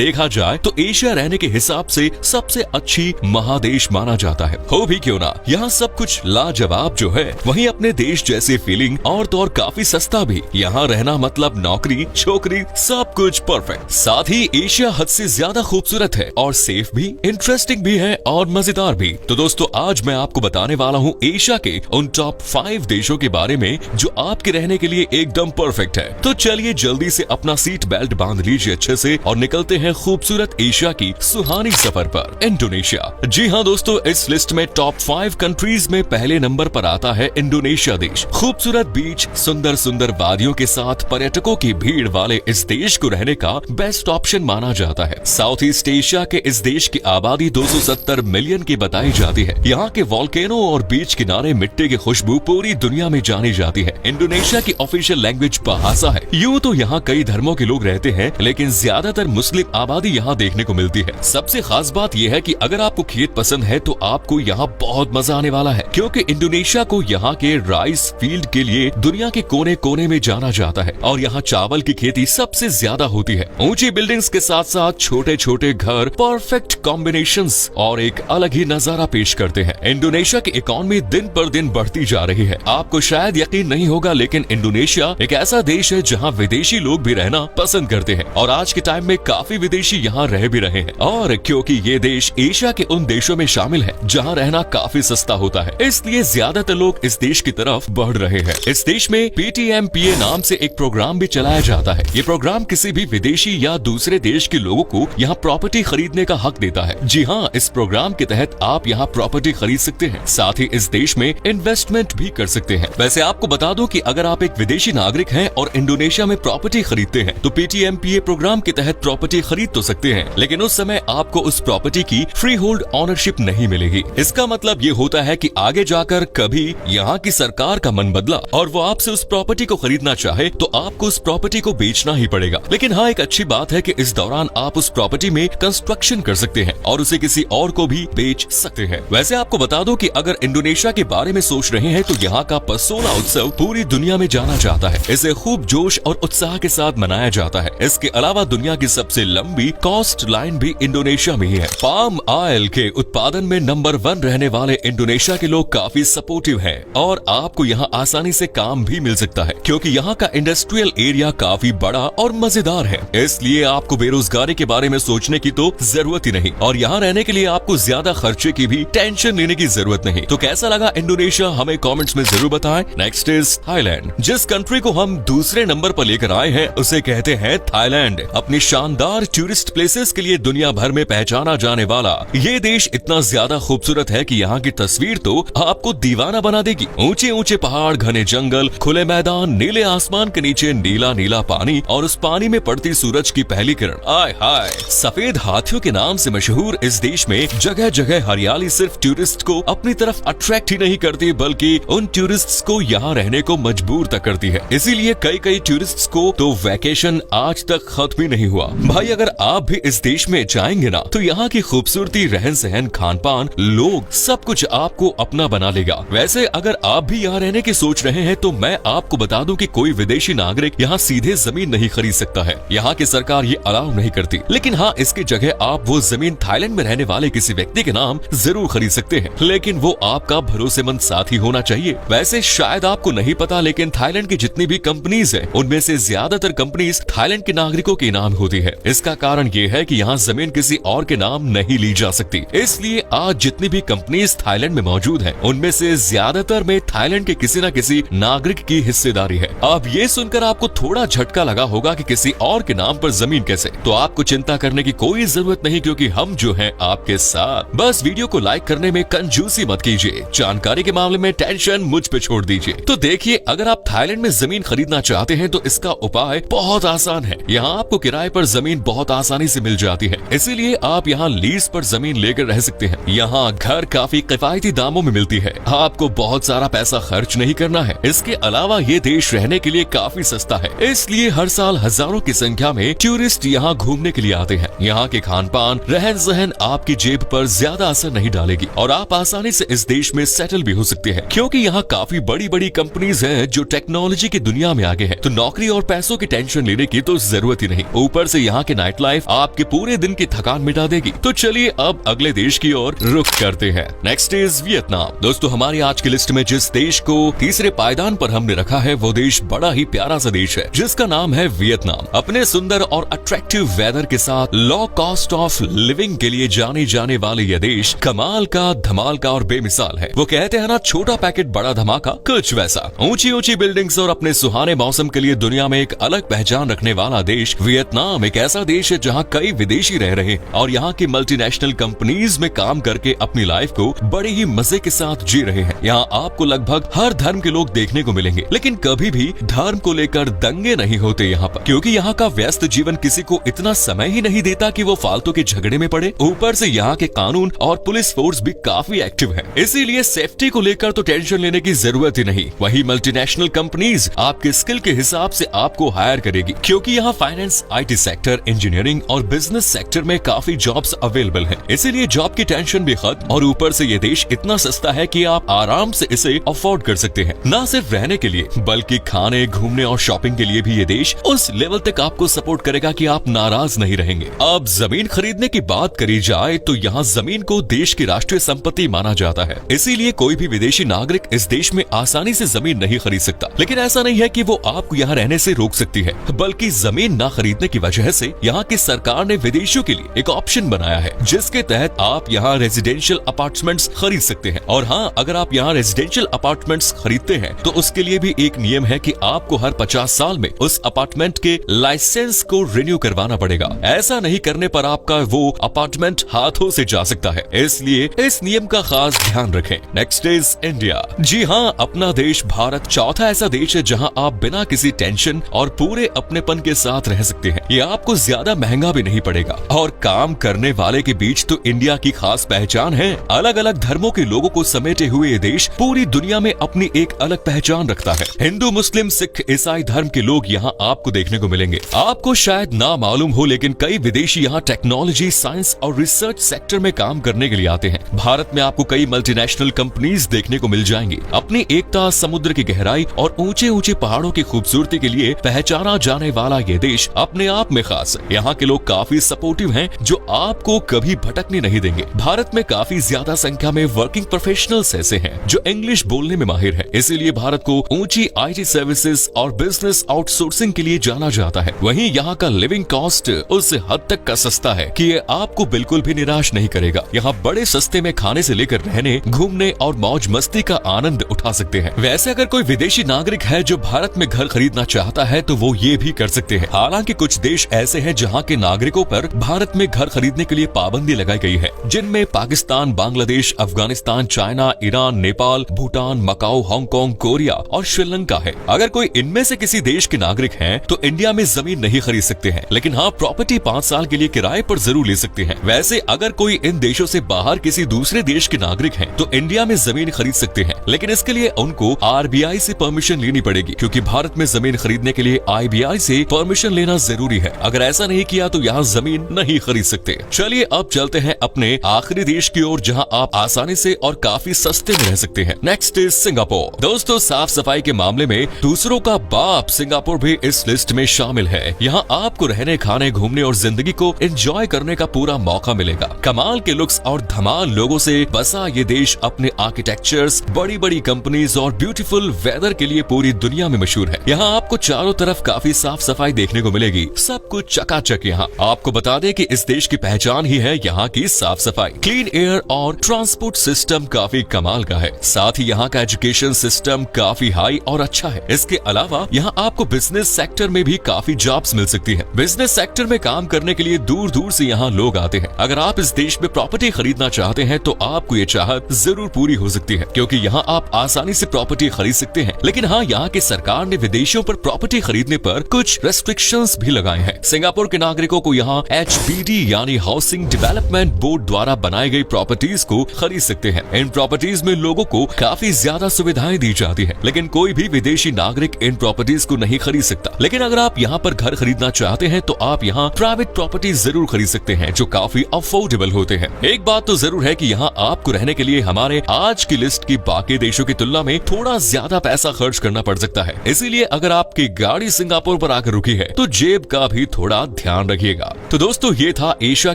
देखा जाए तो एशिया रहने के हिसाब से सबसे अच्छी महादेश माना जाता है। हो भी क्यों ना, यहाँ सब कुछ लाजवाब जो है, वहीं अपने देश जैसे फीलिंग और तो और काफी सस्ता भी। यहाँ रहना मतलब नौकरी छोकरी सब कुछ परफेक्ट। साथ ही एशिया हद से ज्यादा खूबसूरत है और सेफ भी, इंटरेस्टिंग भी है और मजेदार भी। तो दोस्तों आज मैं आपको बताने वाला हूँ एशिया के उन टॉप 5 देशों के बारे में जो आपके रहने के लिए एकदम परफेक्ट है। तो चलिए जल्दी से अपना सीट बेल्ट बांध लीजिए अच्छे से और निकलते हैं खूबसूरत एशिया की सुहानी सफर पर। इंडोनेशिया। जी हाँ दोस्तों, इस लिस्ट में टॉप 5 कंट्रीज में पहले नंबर पर आता है इंडोनेशिया देश। खूबसूरत बीच, सुंदर सुंदर वादियों के साथ पर्यटकों की भीड़ वाले इस देश को रहने का बेस्ट ऑप्शन माना जाता है। साउथ ईस्ट एशिया के इस देश की आबादी 270 मिलियन की बताई जाती है। यहाँ के वॉल्केनो और बीच किनारे मिट्टी की खुशबू पूरी दुनिया में जानी जाती है। इंडोनेशिया की ऑफिशियल लैंग्वेज भाषा है। यूँ तो यहाँ कई धर्मों के लोग रहते हैं, लेकिन ज्यादातर मुस्लिम आबादी यहाँ देखने को मिलती है। सबसे खास बात यह है कि अगर आपको खेत पसंद है तो आपको यहाँ बहुत मजा आने वाला है, क्योंकि इंडोनेशिया को यहाँ के राइस फील्ड के लिए दुनिया के कोने कोने में जाना जाता है और यहाँ चावल की खेती सबसे ज्यादा होती है। ऊंची बिल्डिंग्स के साथ साथ छोटे छोटे घर परफेक्ट कॉम्बिनेशंस और एक अलग ही नजारा पेश करते हैं। इंडोनेशिया की इकोनॉमी दिन पर दिन बढ़ती जा रही है। आपको शायद यकीन नहीं होगा, लेकिन इंडोनेशिया एक ऐसा देश है जहाँ विदेशी लोग भी रहना पसंद करते हैं और आज के टाइम में काफी विदेशी यहाँ रह भी रहे हैं। और क्योंकि ये देश एशिया के उन देशों में शामिल है जहाँ रहना काफी सस्ता होता है, इसलिए ज्यादातर लोग इस देश की तरफ बढ़ रहे हैं। इस देश में PTMPA नाम से एक प्रोग्राम भी चलाया जाता है। ये प्रोग्राम किसी भी विदेशी या दूसरे देश के लोगों को यहाँ प्रॉपर्टी खरीदने का हक देता है। जी हाँ, इस प्रोग्राम के तहत आप यहाँ प्रॉपर्टी खरीद सकते हैं, साथ ही इस देश में इन्वेस्टमेंट भी कर सकते हैं। वैसे आपको बता दूं कि अगर आप एक विदेशी नागरिक हैं और इंडोनेशिया में प्रॉपर्टी खरीदते हैं तो PTMPA प्रोग्राम के तहत प्रॉपर्टी खरीद तो सकते हैं, लेकिन उस समय आपको उस प्रॉपर्टी की फ्री होल्ड ऑनरशिप नहीं मिलेगी। इसका मतलब ये होता है कि आगे जाकर कभी यहाँ की सरकार का मन बदला और वो आपसे उस प्रॉपर्टी को खरीदना चाहे तो आपको उस प्रॉपर्टी को बेचना ही पड़ेगा। लेकिन हाँ, एक अच्छी बात है कि इस दौरान आप उस प्रॉपर्टी में कंस्ट्रक्शन कर सकते हैं और उसे किसी और को भी बेच सकते हैं। वैसे आपको बता दो कि अगर इंडोनेशिया के बारे में सोच रहे हैं तो यहाँ का पसोला उत्सव पूरी दुनिया में जाना जाता है। इसे खूब जोश और उत्साह के साथ मनाया जाता है। इसके अलावा दुनिया की सबसे लंबी कोस्ट लाइन भी इंडोनेशिया में ही है। पाम ऑयल के उत्पादन में नंबर 1 रहने वाले इंडोनेशिया के लोग काफी सपोर्टिव हैं और आपको यहाँ आसानी से काम भी मिल सकता है, क्योंकि यहाँ का इंडस्ट्रियल एरिया काफी बड़ा और मजेदार है। इसलिए आपको बेरोजगारी के बारे में सोचने की तो जरूरत ही नहीं और यहाँ रहने के लिए आपको ज्यादा खर्चे की भी टेंशन लेने की जरूरत नहीं। तो कैसा लगा इंडोनेशिया, हमें कमेंट्स में जरूर बताएं। Next is Thailand. जिस कंट्री को हम दूसरे नंबर पर लेकर आए हैं उसे कहते हैं थाईलैंड। अपनी शानदार टूरिस्ट प्लेसेस के लिए दुनिया भर में पहचाना जाने वाला ये देश इतना ज्यादा खूबसूरत है कि यहाँ की तस्वीर तो आपको दीवाना बना देगी। ऊंचे ऊंचे पहाड़, घने जंगल, खुले मैदान, नीले आसमान के नीचे नीला नीला पानी और उस पानी में पड़ती सूरज की पहली किरण। आय हाय। सफेद हाथियों के नाम से मशहूर इस देश में जगह जगह हरियाली सिर्फ टूरिस्ट को अपनी तरफ अट्रैक्ट ही नहीं करती, बल्कि उन टूरिस्ट्स को यहाँ रहने को मजबूर तक करती है। इसीलिए कई टूरिस्ट्स को तो वैकेशन आज तक खत्म ही नहीं हुआ। भाई अगर आप भी इस देश में जाएंगे ना तो यहाँ की खूबसूरती, रहन सहन, खान पान, लोग, सब कुछ आपको अपना बना लेगा। वैसे अगर आप भी यहाँ रहने की सोच रहे हैं तो मैं आपको बता दूं कि कोई विदेशी नागरिक यहाँ सीधे जमीन नहीं खरीद सकता है। यहाँ की सरकार ये अलाउ नहीं करती। लेकिन हाँ, इसकी जगह आप वो जमीन थाईलैंड में रहने वाले किसी व्यक्ति के नाम जरूर खरीद सकते हैं, लेकिन वो आपका भरोसेमंद साथी होना चाहिए। वैसे शायद आपको नहीं पता, लेकिन थाईलैंड की जितनी भी कंपनीज है उनमें से ज्यादातर कंपनीज थाईलैंड के नागरिकों के नाम होती है। इसका कारण ये है कि यहाँ जमीन किसी और के नाम नहीं ली जा सकती। इसलिए आज जितनी भी कंपनीज थाईलैंड में मौजूद हैं, उनमें से ज्यादातर में थाईलैंड के किसी न किसी नागरिक की हिस्सेदारी है। अब ये सुनकर आपको थोड़ा झटका लगा होगा कि किसी और के नाम पर जमीन कैसे, तो आपको चिंता करने की कोई जरूरत नहीं, क्योंकि हम जो हैं आपके साथ। बस वीडियो को लाइक करने में कंजूसी मत कीजिए, जानकारी के मामले में टेंशन मुझ पे छोड़ दीजिए। तो देखिए, अगर आप थाईलैंड में जमीन खरीदना चाहते हैं तो इसका उपाय बहुत आसान है। यहाँ आपको किराए पर जमीन बहुत आसानी से मिल जाती है, इसीलिए आप यहाँ लीज पर जमीन लेकर रह सकते हैं। यहाँ घर काफी किफायती दामों में मिलती है, आपको बहुत सारा पैसा खर्च नहीं करना है। इसके अलावा ये देश रहने के लिए काफी सस्ता है, इसलिए हर साल हजारों की संख्या में टूरिस्ट यहाँ घूमने के लिए आते हैं। यहाँ के खान पान, रहन सहन आपकी जेब पर ज्यादा असर नहीं डालेगी और आप आसानी से इस देश में सेटल भी हो सकते हैं, क्योंकि यहाँ काफी बड़ी बड़ी कंपनीज हैं जो टेक्नोलॉजी की दुनिया में आगे हैं। तो नौकरी और पैसों की टेंशन लेने की तो जरूरत ही नहीं। ऊपर से यहाँ के नाइट लाइफ आपके पूरे दिन की थकान मिटा देगी। तो चलिए अब अगले देश की ओर रुख करते हैं। Next is Vietnam. दोस्तों हमारी आज की लिस्ट में जिस देश को तीसरे पायदान पर हमने रखा है वो देश बड़ा ही प्यारा सा देश है जिसका नाम है वियतनाम। अपने सुंदर और अट्रैक्टिव वेदर के साथ लो कॉस्ट ऑफ लिविंग के लिए जाने जाने वाले यह देश कमाल का, धमाल का और बेमिसाल है। वो कहते हैं ना, छोटा पैकेट बड़ा धमाका, कुछ वैसा। ऊंची ऊंची बिल्डिंग्स और अपने सुहाने मौसम के लिए दुनिया में एक अलग पहचान रखने वाला देश वियतनाम एक ऐसा देश है जहां कई विदेशी रह रहे हैं और यहां की मल्टीनेशनल कंपनीज में काम करके अपनी लाइफ को बड़े ही मजे के साथ जी रहे हैं। यहाँ आपको लगभग हर धर्म के लोग देखने को मिलेंगे, लेकिन कभी भी धर्म को लेकर दंगे नहीं होते यहाँ पर, क्योंकि यहाँ का व्यस्त जीवन किसी को इतना समय ही नहीं देता कि वो फालतू के झगड़े में पड़े। ऊपर से यहाँ के कानून और पुलिस फोर्स भी काफी एक्टिव है, इसीलिए सेफ्टी को लेकर तो टेंशन लेने की जरूरत ही नहीं। वही मल्टीनेशनल कंपनीज आपके स्किल के हिसाब से आपको हायर करेगी, क्योंकि यहाँ फाइनेंस, IT सेक्टर, इंजीनियरिंग और बिजनेस सेक्टर में काफी जॉब्स अवेलेबल हैं। इसीलिए जॉब की टेंशन भी खत्म और ऊपर से ये देश इतना सस्ता है कि आप आराम से इसे अफोर्ड कर सकते हैं। न सिर्फ रहने के लिए बल्कि खाने, घूमने और शॉपिंग के लिए भी ये देश उस लेवल तक आपको सपोर्ट करेगा कि आप नाराज नहीं रहेंगे। अब जमीन खरीदने की बात करी जाए तो यहाँ जमीन को देश की राष्ट्रीय संपत्ति माना जाता है, इसीलिए कोई भी विदेशी नागरिक इस देश में आसानी से जमीन नहीं खरीद सकता। लेकिन ऐसा नहीं है कि वो आपको यहाँ रहने से रोक सकती है, बल्कि जमीन न खरीदने की वजह से यहाँ की सरकार ने विदेशियों के लिए एक ऑप्शन बनाया है जिसके तहत आप यहाँ रेजिडेंशियल अपार्टमेंट्स खरीद सकते हैं। और हाँ, अगर आप यहाँ रेजिडेंशियल अपार्टमेंट्स खरीदते हैं तो उसके लिए भी एक नियम है कि आपको हर 50 साल में उस अपार्टमेंट के लाइसेंस को रिन्यू करवाना पड़ेगा। ऐसा नहीं करने पर आपका वो अपार्टमेंट हाथों से जा सकता है, इसलिए इस नियम का खास ध्यान रखें। Next is India. जी हाँ, अपना देश भारत चौथा ऐसा देश है जहाँ आप बिना किसी टेंशन और पूरे अपनेपन के साथ रह सकते हैं। ये आपको ज्यादा महंगा भी नहीं पड़ेगा और काम करने वाले के बीच तो इंडिया की खास पहचान है। अलग अलग धर्मों के लोगों को समेटे हुए ये देश पूरी दुनिया में अपनी एक अलग पहचान रखता है। हिंदू, मुस्लिम, सिख, ईसाई धर्म के लोग यहाँ आपको देखने को मिलेंगे। आपको शायद ना मालूम हो, लेकिन कई विदेशी यहाँ टेक्नोलॉजी, साइंस और रिसर्च सेक्टर में काम करने के लिए आते हैं। भारत में आपको कई मल्टीनेशनल कंपनीज देखने को मिल जाएंगी। अपनी एकता, समुद्र की गहराई और ऊंचे ऊंचे पहाड़ों की खूबसूरती के लिए पहचाना जाने वाला ये देश अपने आप में खास है। यहाँ के लोग काफी सपोर्टिव हैं, जो आपको कभी भटकने नहीं देंगे। भारत में काफी ज्यादा संख्या में वर्किंग प्रोफेशनल्स ऐसे हैं जो इंग्लिश बोलने में माहिर है, इसीलिए भारत को ऊंची IT सर्विसेज और बिजनेस आउटसोर्सिंग के लिए जाना जाता है। वहीं यहाँ का लिविंग कॉस्ट उस हद तक का सस्ता है कि ये आपको बिल्कुल भी निराश नहीं करेगा। यहाँ बड़े सस्ते में खाने से लेकर रहने, घूमने और मौज मस्ती का आनंद उठा सकते हैं। वैसे अगर कोई विदेशी नागरिक है जो भारत में घर खरीदना चाहता है तो वो ये भी कर सकते हैं। हालांकि कुछ देश ऐसे हैं जहाँ के नागरिकों पर भारत में घर खरीदने के लिए पाबंदी लगाई गई है, जिनमें Pakistan, Bangladesh, Afghanistan, China, Iran, Nepal, Bhutan, Macau, Hong Kong, Korea और श्रीलंका है। अगर कोई इनमें से किसी देश के नागरिक हैं तो इंडिया में जमीन नहीं खरीद सकते हैं, लेकिन हाँ, प्रॉपर्टी 5 साल के लिए किराए पर जरूर ले सकते हैं। वैसे अगर कोई इन देशों से बाहर किसी दूसरे देश के नागरिक हैं तो इंडिया में जमीन खरीद सकते हैं, लेकिन इसके लिए उनको RBI से परमिशन लेनी पड़ेगी, क्योंकि भारत में जमीन खरीदने के लिए IBI से परमिशन लेना जरूरी है। अगर ऐसा नहीं किया तो यहाँ जमीन नहीं खरीद सकते। चलिए अब चलते हैं अपने आखिरी देश की ओर जहाँ आप आसानी से और काफी सस्ते में रह सकते हैं। Next is Singapore. दोस्तों, साफ सफाई के मामले में दूसरों का बाप सिंगापुर भी इस लिस्ट में शामिल है। यहाँ आपको रहने, खाने, घूमने और जिंदगी को एंजॉय करने का पूरा मौका मिलेगा। कमाल के लुक्स और धमाल लोगों से बसा ये देश अपने आर्किटेक्चर्स, बड़ी बड़ी कंपनीज और ब्यूटीफुल वेदर के लिए पूरी दुनिया में मशहूर है। यहाँ आपको चारों तरफ काफी साफ सफाई देखने को मिलेगी, सब कुछ चकाचक। यहाँ आपको बता दें कि इस देश की पहचान ही है यहाँ की साफ सफाई। क्लीन एयर और ट्रांसपोर्ट सिस्टम काफी कमाल का है, साथ ही यहाँ का एजुकेशन सिस्टम काफी हाई और अच्छा है। इसके अलावा यहाँ आपको बिजनेस सेक्टर में भी काफी जॉब्स मिल सकती है। बिजनेस सेक्टर में काम करने के लिए दूर दूर से यहाँ लोग आते हैं। अगर आप इस देश में प्रॉपर्टी खरीदना चाहते हैं तो आपको ये चाहत जरूर पूरी हो सकती है, क्योंकि यहाँ आप आसानी से प्रॉपर्टी खरीद सकते हैं। लेकिन हाँ, यहाँ की सरकार ने विदेशियों पर प्रॉपर्टी खरीदने पर कुछ रेस्ट्रिक्शंस भी लगाए हैं। सिंगापुर के नागरिकों को यहाँ HBD यानी हाउसिंग डेवलपमेंट बोर्ड द्वारा बनाई गई प्रॉपर्टीज को खरीद सकते हैं। इन प्रॉपर्टीज में लोगों को काफी ज्यादा सुविधाएं दी जाती है, लेकिन कोई भी विदेशी नागरिक इन प्रॉपर्टीज को नहीं खरीद सकता। लेकिन अगर आप यहाँ पर घर खरीदना चाहते हैं तो आप यहाँ प्राइवेट प्रॉपर्टी जरूर खरीद सकते हैं, जो काफी अफोर्डेबल होते हैं। एक बात तो जरूर है कि यहाँ आपको रहने के लिए हमारे आज की लिस्ट की बाकी देशों की तुलना में थोड़ा ज्यादा पैसा खर्च करना पड़ सकता है। इसीलिए अगर आपकी गाड़ी सिंगापुर पर आकर रुकी है तो जेब का भी थोड़ा ध्यान रखिएगा। तो दोस्तों ये था एशिया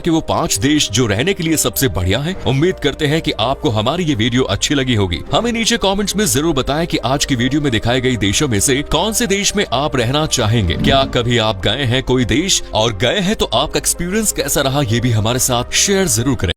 के वो 5 देश जो रहने के लिए सबसे बढ़िया हैं। उम्मीद करते हैं कि आपको हमारी ये वीडियो अच्छी लगी होगी। हमें नीचे कमेंट्स में जरूर बताएं कि आज की वीडियो में दिखाए गए देशों में से कौन से देश में आप रहना चाहेंगे। क्या कभी आप गए हैं कोई देश, और गए हैं तो आपका एक्सपीरियंस कैसा रहा, ये भी हमारे साथ शेयर जरूर करें।